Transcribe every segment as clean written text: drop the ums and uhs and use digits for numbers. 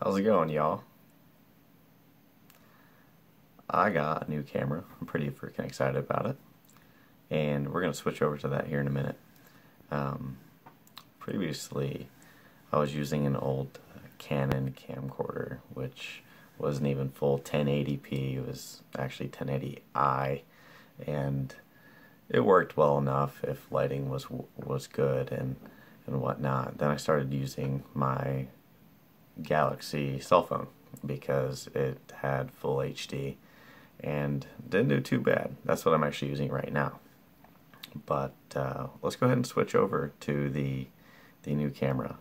How's it going, y'all? I got a new camera. I'm pretty freaking excited about it. And we're going to switch over to that here in a minute. Um, Previously, I was using an old Canon camcorder, which wasn't even full 1080p. It was actually 1080i. And it worked well enough if lighting was good and whatnot. Then I started using my Galaxy cell phone because it had full HD and didn't do too bad. That's what I'm actually using right now. But let's go ahead and switch over to the new camera.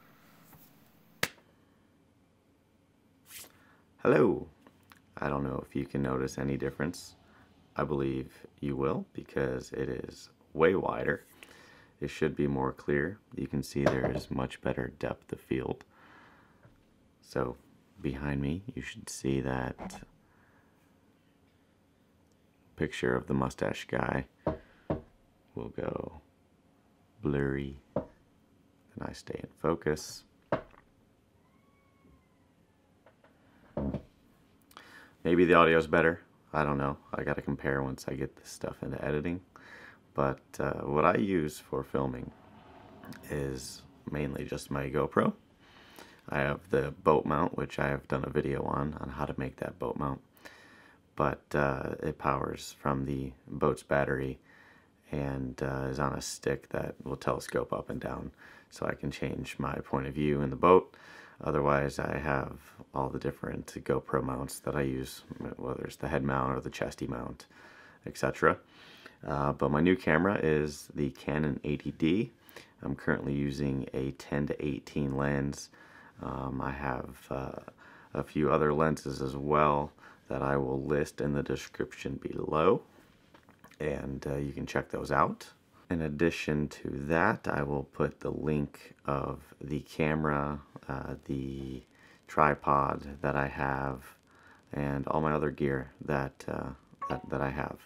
Hello. I don't know if you can notice any difference. I believe you will because it is way wider. It should be more clear. You can see there is much better depth of field. So behind me you should see that picture of the mustache guy will go blurry and I stay in focus. Maybe the audio is better. I don't know. I gotta compare once I get this stuff into editing. But what I use for filming is mainly just my GoPro. I have the boat mount, which I have done a video on how to make that boat mount. But it powers from the boat's battery and is on a stick that will telescope up and down, so I can change my point of view in the boat. Otherwise, I have all the different GoPro mounts that I use, whether it's the head mount or the chesty mount, etc. But my new camera is the Canon 80D. I'm currently using a 10 to 18 lens. I have a few other lenses as well that I will list in the description below, and you can check those out. In addition to that, I will put the link of the camera, the tripod that I have, and all my other gear that I have.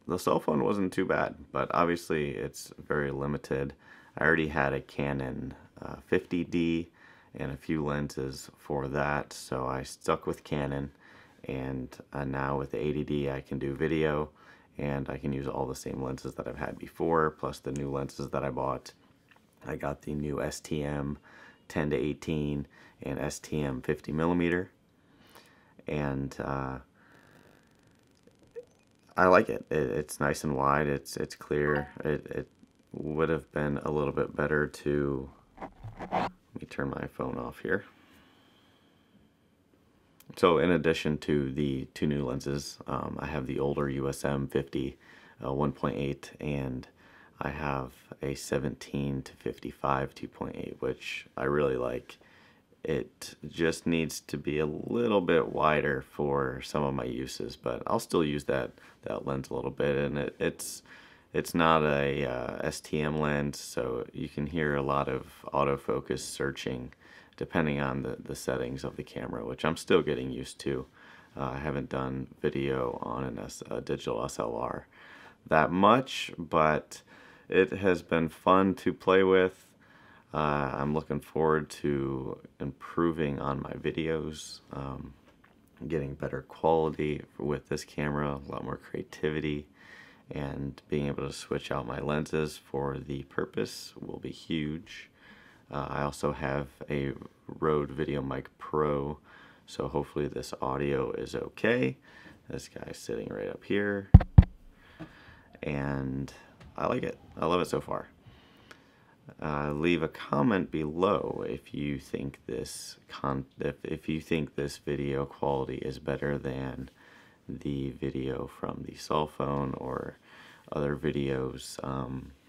The cell phone wasn't too bad, but obviously it's very limited. I already had a Canon 50D and a few lenses for that, so I stuck with Canon, and now with the 80D I can do video and I can use all the same lenses that I've had before, plus the new lenses that I bought. I got the new STM 10 to 18 and STM 50mm, and I like it. It's nice and wide. It's clear. It would have been a little bit better to. Let me turn my phone off here. So in addition to the two new lenses, I have the older USM 50 1.8, and I have a 17 to 55 2.8, which I really like. It just needs to be a little bit wider for some of my uses, but I'll still use that lens a little bit, and it's not a STM lens, so you can hear a lot of autofocus searching depending on the settings of the camera, which I'm still getting used to. I haven't done video on a digital SLR that much, but it has been fun to play with. I'm looking forward to improving on my videos, getting better quality with this camera, a lot more creativity, and being able to switch out my lenses for the purpose will be huge. I also have a Rode VideoMic Pro, so hopefully this audio is okay. This guy's sitting right up here, and I like it. I love it so far. Leave a comment below if you think this if you think this video quality is better than the video from the cell phone or other videos.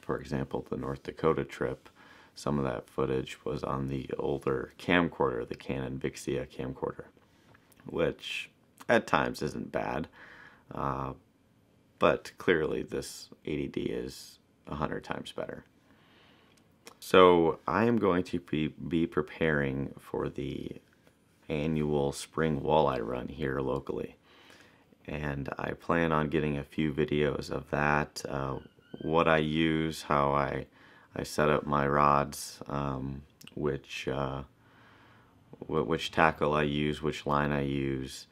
For example, the North Dakota trip, some of that footage was on the older camcorder, the Canon Vixia camcorder, which at times isn't bad, but clearly this 80D is 100 times better. So I am going to be preparing for the annual spring walleye run here locally, and I plan on getting a few videos of that, what I use, how I set up my rods, which which tackle I use, which line I use,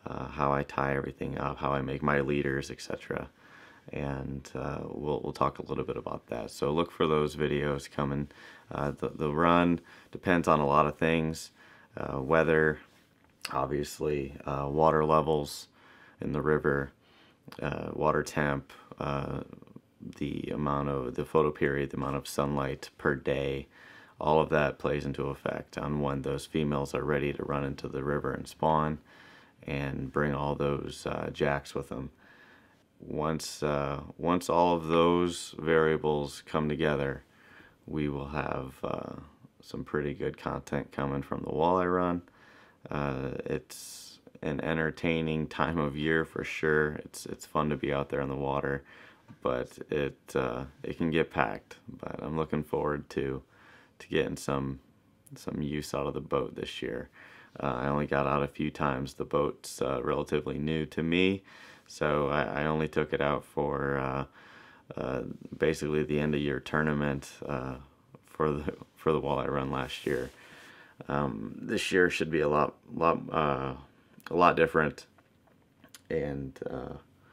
how I tie everything up, how I make my leaders, etc. And we'll talk a little bit about that. So look for those videos coming. The run depends on a lot of things, weather, obviously, water levels in the river, water temp, the photo period, the amount of sunlight per day. All of that plays into effect on when those females are ready to run into the river and spawn and bring all those jacks with them. Once all of those variables come together, we will have some pretty good content coming from the walleye run. It's an entertaining time of year for sure. It's fun to be out there in the water, but it can get packed. But I'm looking forward to getting some use out of the boat this year. I only got out a few times. The boat's relatively new to me, so I only took it out for basically the end of year tournament for the walleye run last year. This year should be a lot different, and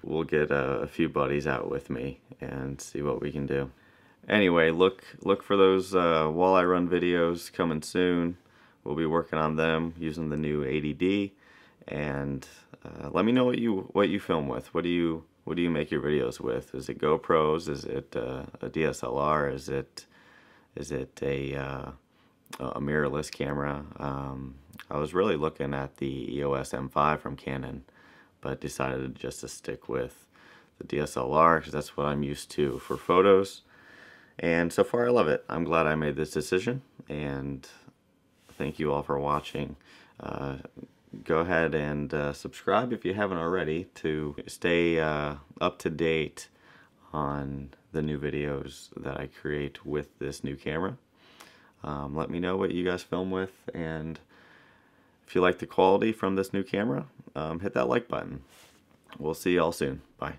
we'll get a few buddies out with me and see what we can do. Anyway, look for those walleye run videos coming soon. We'll be working on them using the new 80D, and let me know what you film with. What do you make your videos with? Is it GoPros? Is it a DSLR? Is it a mirrorless camera? I was really looking at the EOS M5 from Canon, but decided just to stick with the DSLR because that's what I'm used to for photos. And so far I love it. I'm glad I made this decision, and thank you all for watching. Go ahead and subscribe if you haven't already to stay up to date on the new videos that I create with this new camera. Let me know what you guys film with, and if you like the quality from this new camera, hit that like button. We'll see y'all soon. Bye.